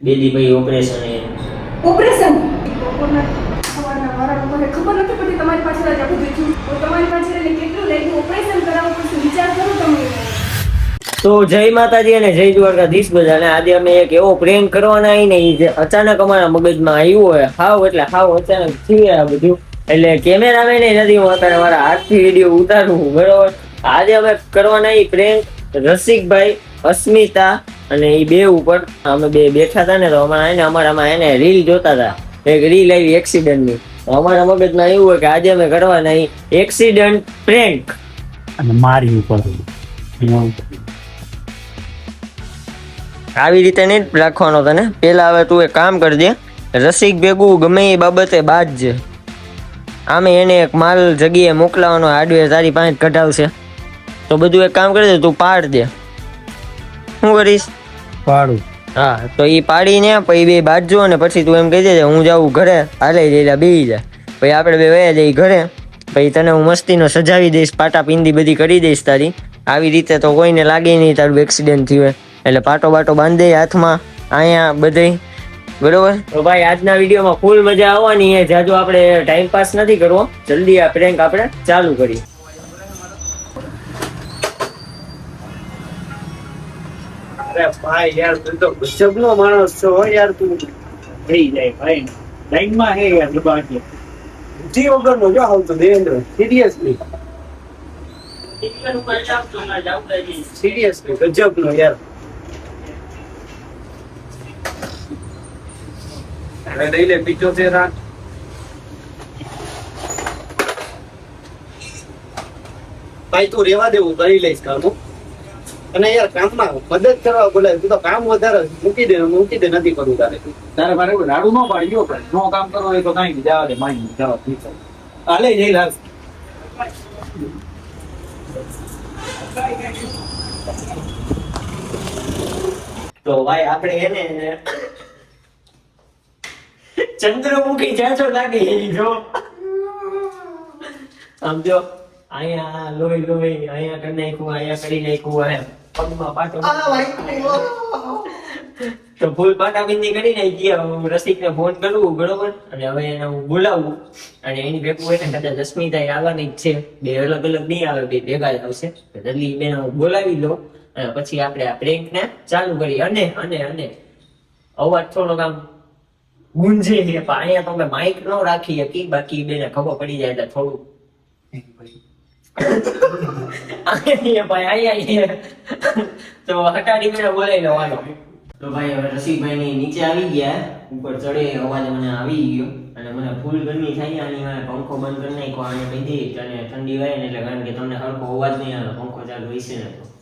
બેદી ભાઈ operation operation સવારના મારા લોકોને ખબર નથી પડતી તમારી પાસે આ બધું થયું તો તમારી પાસે કેટલું લાગ્યું ઓપરેશન કરાવવું પડશે વિચાર કરો તમે તો જય માતાજી અને જય દ્વારકાધીશ બધાને આજે અમે એક એવો પ્રેન્ક કરવાના આવીને જે અચાનક અમારા મગજમાં આવ્યું હોય હાવ અચાનક થયું આ બધું એટલે કેમેરામેન નથી હું અત્યારે મારા હાથથી વિડીયો ઉતારું બરોબર આજે અમે કરવાના એ પ્રેન્ક રસિકભાઈ અસ્મિતા અને એ બે ઉપર અમે બે બેઠા હતા ને તો અમારામાં એને રીલ જોતા હતા એક રીલ આવી એક્સિડન્ટની અમારા મગજમાં એવું હોય કે આજે અમે કરવાના એક્સિડન્ટ પ્રેન્ક અને મારી ઉપર આવી રીતે નહીં રાખવાનો તને પેલા હવે તું એક કામ કરજે રસિક ભેગું ગમે એ બાબતે બાજજે આમે એને એક માલ જગ્યાએ મોકલાવાનો હાર્ડવેર તારી પાસે કઢાવશે તો બધું એક કામ કરી દે તું પાડ દે શું કરીશ પાડું હા તો એ પાડીને પછી બે બાજજો અને પછી તું એમ કહી દેજે હું જાઉં ઘરે હાલે જઈ બેસી જા પછી આપણે બે વયા જઈ ઘરે પછી તને હું મસ્તીનો સજાવી દઈશ પાટા પિંદી બધી કરી દઈશ તારી આવી રીતે તો કોઈને લાગે નહીં તારું એક્સિડન્ટ થયું એટલે પાટો બાટો બાંધી દે હાથમાં અહીંયા બધે બરોબર તો ભાઈ આજના વિડીયોમાં ફૂલ મજા આવવાની છે જાજુ આપણે ટાઈમ પાસ નથી કરવો જલ્દી આ પ્રેન્ક આપણે ચાલુ કરીએ અરે ભાઈ યાર તું તો ગજબનો માણસ છો યાર તું થઈ જાય ભાઈ લાઈનમાં હે યાર બાકી જી વગરનો જો હાલ તો દેવેન્દ્ર સિરિયસલી ગજબનો યાર અરે લઈ લે 75 રાખ ભાઈ તું રેવા દેવું કરી લઈશ કામ અને યાર કામમાં મદદ કરવા બોલાય તું તો કામ વધારે મૂકી દે નથી કરવું તારે મારે રાડું ન પાડ્યો પણ નો કામ કરવો હોય તો કઈ જવા દે માઈ જવા હાલે જઈ લાગ તો ભાઈ આપણે એને ચંદ્રમુખી જાચો લાગે જો આમ જો અહીંયા લોહી અહીંયા કરી નાખ્યું અહીંયા કરી નાખ્યું એમ પગમાં પાટો તો ફૂલ પાટા બિંદી કરી નાખી હું રસિકને ફોન કરવું બરોબર અને હવે એને હું બોલાવું અને એની ભેગું હોય ને કદાચ અસ્મિતા આવવાની જ છે બે અલગ નહીં આવે બે ભેગા જ આવશે જલ્દી બેન હું બોલાવી લો અને પછી આપણે આ પ્રેન્ક ને ચાલુ કરી અને અવાજ થોડોક આમ ગુંજે છે પણ અહીંયા તો અમે માઇક ન રાખી હતી બાકી બેને ખબર પડી જાય એટલે થોડું તો હટાડી મને બોલાવી લો હાલો તો ભાઈ હવે રસિકભાઈ ની નીચે આવી ગયા ઉપર ચડે અવાજ મને આવી ગયો અને મને ફૂલ ગરમી થાય આની મને પંખો બંધ કરી નાખ્યો અને કહી દે અને ઠંડી વાય ને એટલે કારણ કે તમને હરખો અવાજ નહીં આવે પંખો ચાલુ હશે ને તો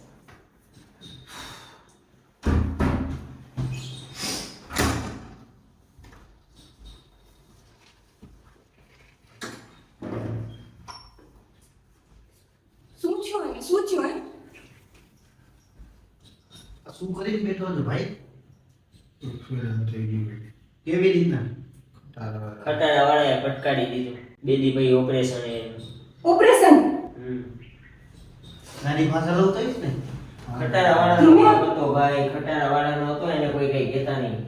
શું કરીને બેઠો છો ભાઈ કેવી રીતના ખટારા વાળાએ પટકાડી દીધું બેદી ભાઈ ઓપરેશન નાની ભાષા લો તોય ને ખટારા વાળાનો હતો ભાઈ ખટારા વાળાનો હતો એને કોઈ કઈ કહેતા નહીં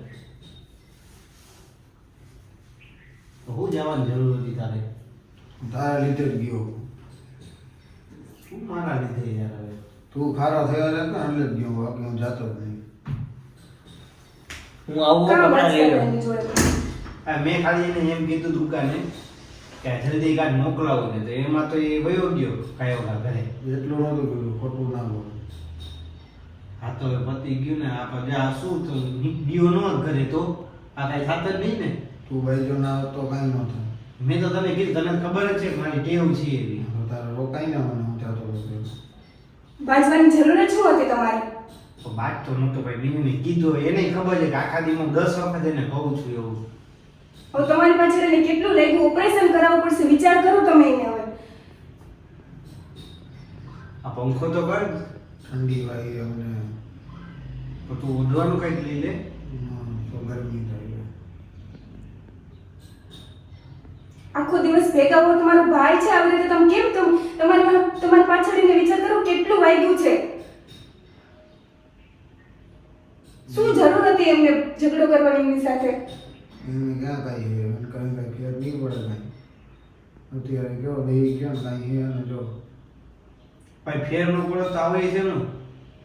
હું જવાની જરૂર હતી તારા લીધે જ ગયો શું મારા લીધે યાર હવે તું ખારો થયો ને એટલે ગયો બાકી હું જાતો જ નહીં હું આવું કપડા લઈ લઉં મેં ખાલી એને એમ કીધું દુકાને કે જલ્દી કાઢ મોકલાવું ને તો એમાં તો એ વયો ગયો કાયો ઘરે એટલું નહોતું કર્યું ખોટું ના બોલ આ તો પતી ગયું ને આપણે આ શું તો ગયો ન ઘરે તો આ કઈ થાત જ નહીં ને તું ભાઈ જો ના તો કઈ ન થાય મેં તો તને કીધું તને ખબર જ છે કે મારી ટેવ છે એવી તારે રોકાઈ ના મને હું જાતો બાજવાની જરૂર જ શું હતી તમારે તો બાત તો નતો ભાઈ બીને કીધું એને ખબર છે કે આખા દીમાં 10 વખત એને કહું છું એવું હવે તમારી પાસે કેટલું લાગ્યું ઓપરેશન કરાવવું પડશે વિચાર કરો તમે એને હવે આ પંખો તો કર ઠંડી વાગી અમને તો તું ઉડવાનું કઈક લઈ લે તો ગરમી થાય આખો દિવસ ભેગા હો તમારો ભાઈ છે આવી રીતે તમે કેમ તમારી પાછળને વિચાર કરો કેટલું વાગ્યું છે શું જરૂર હતી નથી એમને ઝઘડો કરવાની એમની સાથે? એને ક્યાં કાંઈ હે અને કાંઈ ફેર નહીં પડે કાંઈ. અત્યારે કયો દહીં ક્યાં કાંઈ હે અને જો ભાઈ ફેર નો પડે તો આવે છે ને.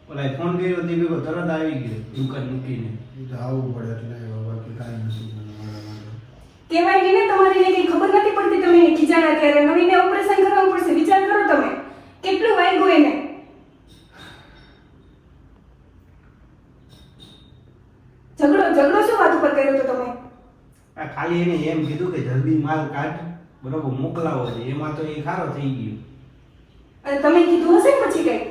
ઓલા ફોન કર્યો તે ભેગો તરત આવી ગયો દુકાન મૂકીને. એ તો આવવું પડે એટલે બાકી કાંઈ નથી મને મારા માટે. કહેવાય નહીં ને તમારી ને કઈ ખબર નથી પડતી તમે એને ખીજાણા ત્યારે નવીને ઓપરેશન કરવાનું પડશે. વિચાર કરો તમે કેટલું વાગ્યું એને. ઝઘડો શું વાત ઉપર કર્યો તો તમે? આ ખાલી એને એમ કીધું કે જલ્દી માલ કાઢ બરોબર મોકલાવો છે એમાં તો એ ખારો થઈ ગયો. અને તમે કીધું હશે ને પછી કઈ?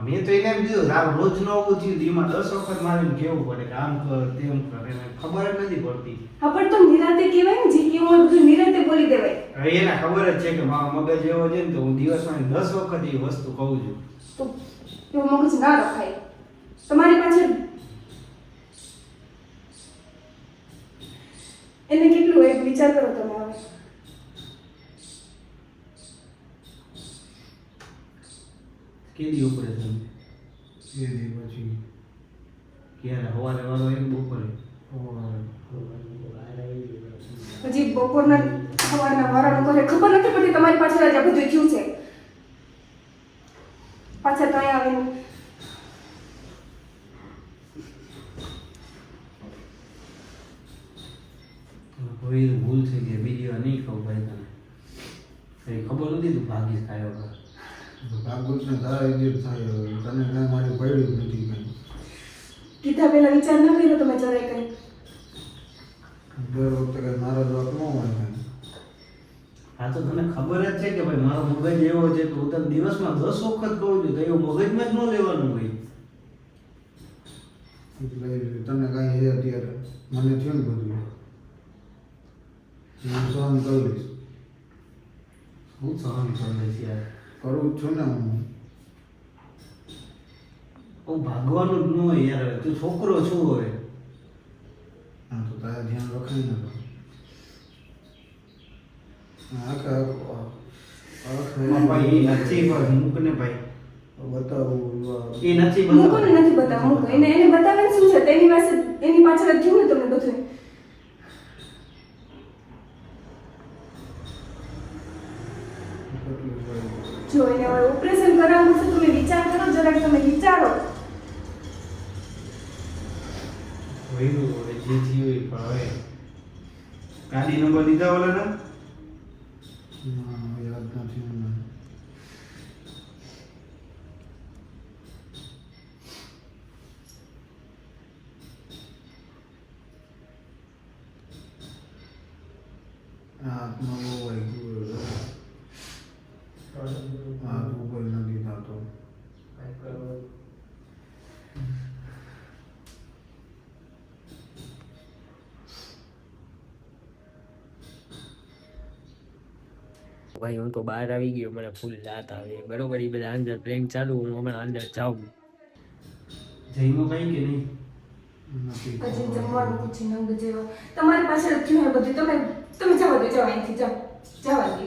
મેં તો એને એમ કીધું તારું રોજ નો આવું થયું તો એમાં 10 વખત મારે કેવું પડે કે આમ કર તેમ કર એને ખબર જ નથી પડતી. હા પણ તો નિરાતે કહેવાય ને જે કેવું હોય બધું નિરાતે બોલી દેવાય. હવે એને ખબર જ છે કે મારો મગજ એવો છે ને તો હું દિવસમાં 10 વખત એ વસ્તુ કહું છું. તો એવું મગજ ના રખાય. તમારી પાસે એને કેટલું હોય વિચાર કરો તમે હવે. કેદી ઓપરેશન એ દી પછી ક્યારે સવારે વાળો એમ બપોરે હજી બપોરના સવારના વારાનું કરે ખબર નથી પડતી તમારી પાછળ જ આ બધું થયું છે. પાછા તો અહીંયા આવીને કોઈ ભૂલ થઈ ગઈ બીજી વાર નહીં કહું ભાઈ તને કઈ ખબર નથી તું ભાગીશ ખાયો કર. ભાગવતને તારા ઇજ્જત થાય હવે. તને કાંઈ મારી પડ્યું જ નથી કાંઈ. કીધા પહેલા વિચાર ન કર્યો તમે જરાય કઈ? દર વખતે કાંઈ મારા જવાબ ન હોય કાંઈ. આ તો તને ખબર જ છે કે ભાઈ મારો મગજ એવો છે કે હું તને દિવસમાં 10 વખત કહું છું તો એવું મગજમાં જ ન લેવાનું ભાઈ. એટલે તને કાંઈ હે અત્યારે મને થયું ને બધું હું સહન કરી લઈશ. હું સહન કરે છે યાર. કરું જ છું ને હું. હું ભાગવાનું જ ન હોય યાર તું છોકરો છું હવે. હા તો તારે ધ્યાન રખાય ને તો. આખા ભાઈ એ નથી પણ મૂક ને ભાઈ બતાવું એ નથી મૂકો ને નથી બતાવ મૂકો એને બતાવે શું છે તેની પાસે એની પાછળ જ થયું ને તમને બધું. જો એને હવે ઓપરેશન કરાવવું છે તમે વિચાર કરો જરાક તમે વિચારો. વૈરું હવે જે થયું એ પણ હવે ગાડી નંબર દીધા ઓલા યાદ નથી મને. હાથમાં બહુ વાગ્યું છે. હાથ ઉપર નથી થતો. ભાઈ હું તો બહાર આવી ગયો મને ફૂલ રાત આવી બરોબર એ બધા અંદર પ્રેન્ક ચાલુ હું હમણાં અંદર જાઉં. જઈમાં કઈ કે નહીં નથી હજી જમવાનું પૂછી નંગ જેવો તમારી પાસે જ થયું ને બધું તમે જવા દો જાઓ અહીંથી જાઓ જવા દો.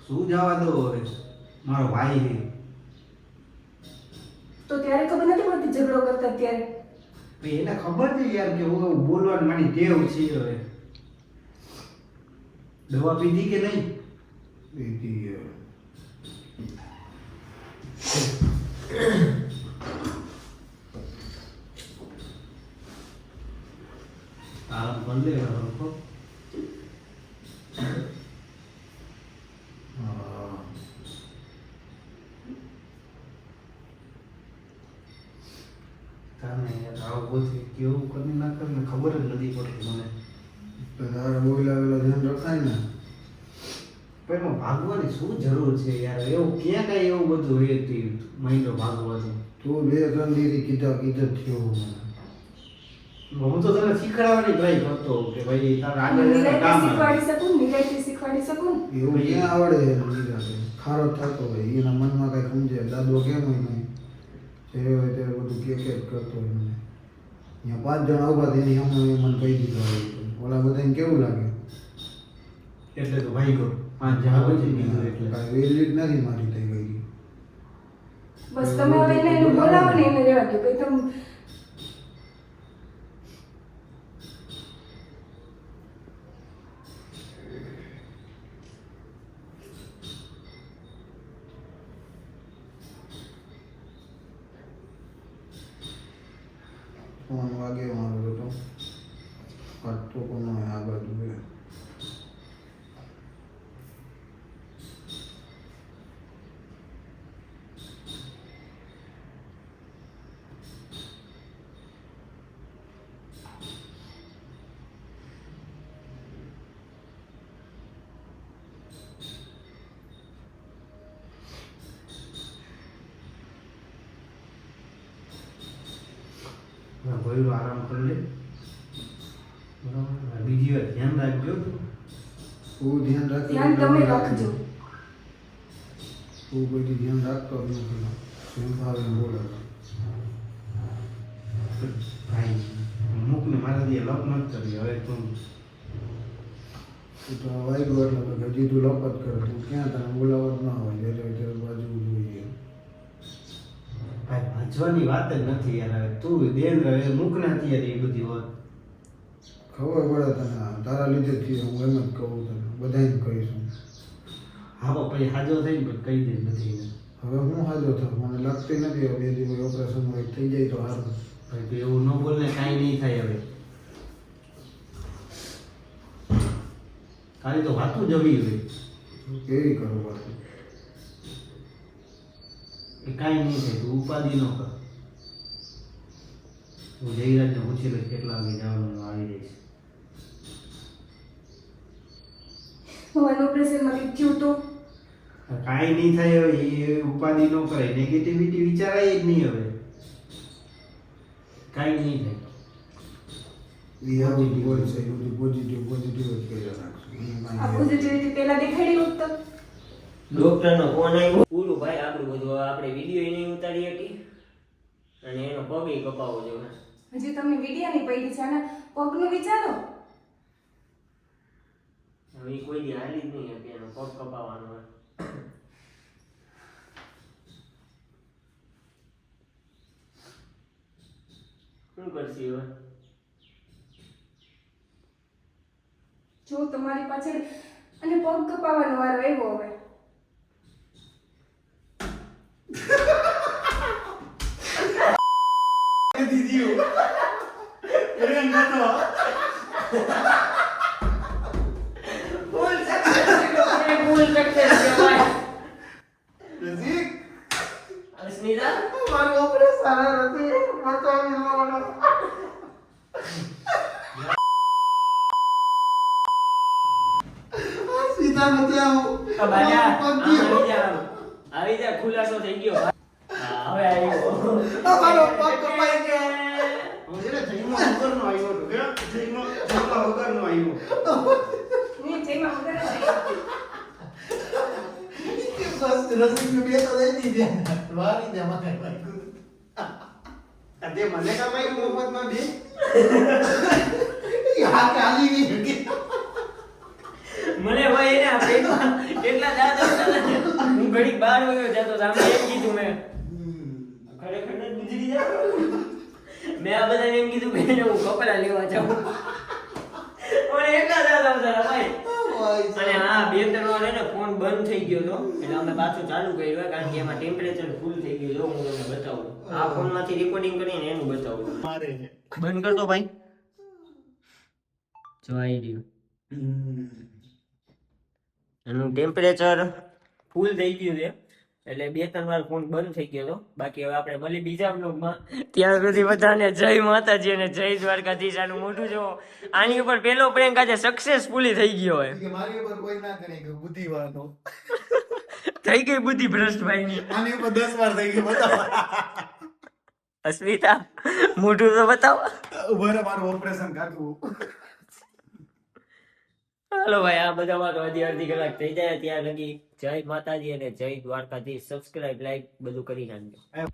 શું જવા દો હવે મારો ભાઈ છે તો ત્યારે ખબર નથી પડતી ઝઘડો કરતા ત્યારે. ભાઈ એને ખબર છે યાર કે હું બોલવાની મારી ટેવ છે હવે. દવા પીધી કે નહીં એથી આરામ કરી લે રાખો. તાને યાર આવું બધું કેવું કરી ના કરે ને ખબર જ નથી પડતી મને. તો તારે બોલા વેલા ધ્યાન રખાય ને. પણ એમાં ભાગવાની શું જરૂર છે યાર એવું ક્યાં કઈ એવું બધું એ મહિનો ભાગવાનું. તું 2-3 દીથી કીધા થયો મને. હું તો તને શીખડાવવાની ટ્રાય કરતો કે ભાઈ તારા આગળ નિરાંતે કામ આવે. શીખવાડી શકું નિરાંતે શીખવાડી શકું. એવું ક્યાં આવડે છે નિરાતે? ખારો થતો હોય એના મનમાં કઈ સમજે દાદો કેમ હોય નહીં જે હોય તે બધું કે કરતો હોય મને. અહીંયા 5 જણ ઉભા થઈને અમને મને કહી દીધું હોય ઓલા બધાને કેવું લાગે? એટલે તો ભાઈ ગયો 5 જણા વચ્ચે કીધું એટલે કાંઈ વેલીટ નથી મારી થઈ ગઈ. બસ તમે હવે એને બોલાવો ને એને રહેવા દો કઈ તમે વાગે મારો હતો કાઢતો કોનો આ બાજુ છે. ભયું આરામ કરી લે બરાબર. બીજી વાર ધ્યાન રાખજો. બહુ ધ્યાન રાખજો. ધ્યાન તમે રાખજો. બહુ બધી ધ્યાન રાખતો જ નથી. જેમ ભાવે એમ બોલે. ભાઈ મૂકને મારાથી લપ નથી કરી. હવે તું તું તો વાગ્યો એટલે હજી તું લપત કરે. તું ક્યાં તને બોલાવત ના હોય જ્યારે બાજુ જોઈએ. ભાઈ વાંચવાની વાત જ નથી યાર. હવે તું દેન રહે મૂકને અત્યારે એ બધી વાત. ખબર પડે તને તારા લીધે જ થયું. હું એમ જ કહું તને બધાને કહીશું. હા પછી હાજો થઈ ને કહી દે નથી. હવે હું હાજો થાવ મને લાગતી નથી. હવે બે દિવસ ઓપરેશન હોય થઈ જાય તો સારું. ભાઈ તો એવું ન બોલ ને કાંઈ નહીં થાય. હવે ખાલી તો વાતું જવી હોય કેવી કરો વાત. એ કાંઈ નહીં થાય. તું ઉપાધિ ન કર. હું જયરાજને પૂછી લઈશ કેટલા વાગે જવાનું આવી જઈશ. હવે ઓપરેશનમાં કંઈક થયું તો કાંઈ નહીં થાય. હવે એ ઉપાધિ ન કરે. નેગેટિવિટી વિચારાય જ નહીં. હવે કાંઈ નહીં થાય. એ આ બધું હોય છે એ બધું પોઝિટિવ જ કર્યા રાખશું. એને આ કાંઈ પોઝિટિવિટી પહેલા દેખાડી હોત તો ડોક્ટરનો ફોન આવ્યો. પૂરું ભાઈ આપણું બધું. હવે આપણે વિડીયો નહીં ઉતારી શકી અને એનો પગ કપાવો જોઈએ. હજી તમને વિડિયાની પડી છે આના પગનું વિચારો. હવે ઈ કોઈ દી હાલી જ નહીં શકે. એનો પગ કપાવવાનો હોય. શું કરશી હવે? જો તમારી પાછળ અને પગ કપાવવાનો વારો આવ્યો હવે. અસ્મિતા મારું ઓપરેશન નથી બતાવી લો. સીધા નથી આવું. આવી જા ખુલાસો થઈ ગયો. હા, હવે આવ્યો. મારો પગ કપાઈ ગયો. હું છે ને જઈમાં વગરનો આવ્યો હતો. જઈમાં વગરનો આવ્યો. ની જેમાં વગર જ આવી. બસ રસી બે તો દઈ દીધી. વારી દે મને આ તે મને કામ આવ્યું મફતમાં બે. યા કાલી ગઈ. મને ભાઈ એને પેટમાં કેટલા દાંત હતા. હું ઘડીક બહાર વયો જતો તો આમ એમ કીધું મેં ખરેખર જ ગુજરી જાવ. મેં આ બધાને એમ કીધું કે એને હું કપડા લેવા જાઉં. અને એટલા દાંત આવતા ભાઈ. અને હા 2-3 વાર એને ફોન બંધ થઈ ગયો હતો એટલે અમે પાછું ચાલુ કર્યું કારણ કે એમાં ટેમ્પરેચર ફૂલ થઈ ગયું. જો હું તમને બતાવું. આ ફોનમાંથી રેકોર્ડિંગ કરીને એનું બતાવું. બંધ કરતો ભાઈ. જો આવી ગયું. એનું ટેમ્પરેચર ફૂલ થઈ ગયું છે એટલે 2-3 વાર ફોન બંધ થઈ ગયો હતો. બાકી હવે આપણે મળી બીજા બ્લોગમાં. ત્યાં સુધી બધાને જય માતાજી અને જય દ્વારકાધીશ. આનું મોઢું જો આની ઉપર પહેલો પ્રેન્ક આજે સક્સેસફુલી થઈ ગયો હોય. મારી ઉપર કોઈ ના કરી ગયું બુદ્ધિવાનો. થઈ ગઈ બુદ્ધિ ભ્રષ્ટ ભાઈની. આની ઉપર 10 વાર થઈ ગયું. બતાવો અસ્મિતા મોઢું તો બતાવો. ઉભરે મારું ઓપરેશન કાઢવું. હાલો ભાઈ આ બધામાં તો અડધી કલાક થઈ જાય ત્યાં લગી જય માતાજી અને જય દ્વારકાધીશ. સબસ્ક્રાઇબ લાઈક બધું કરી નાખજો.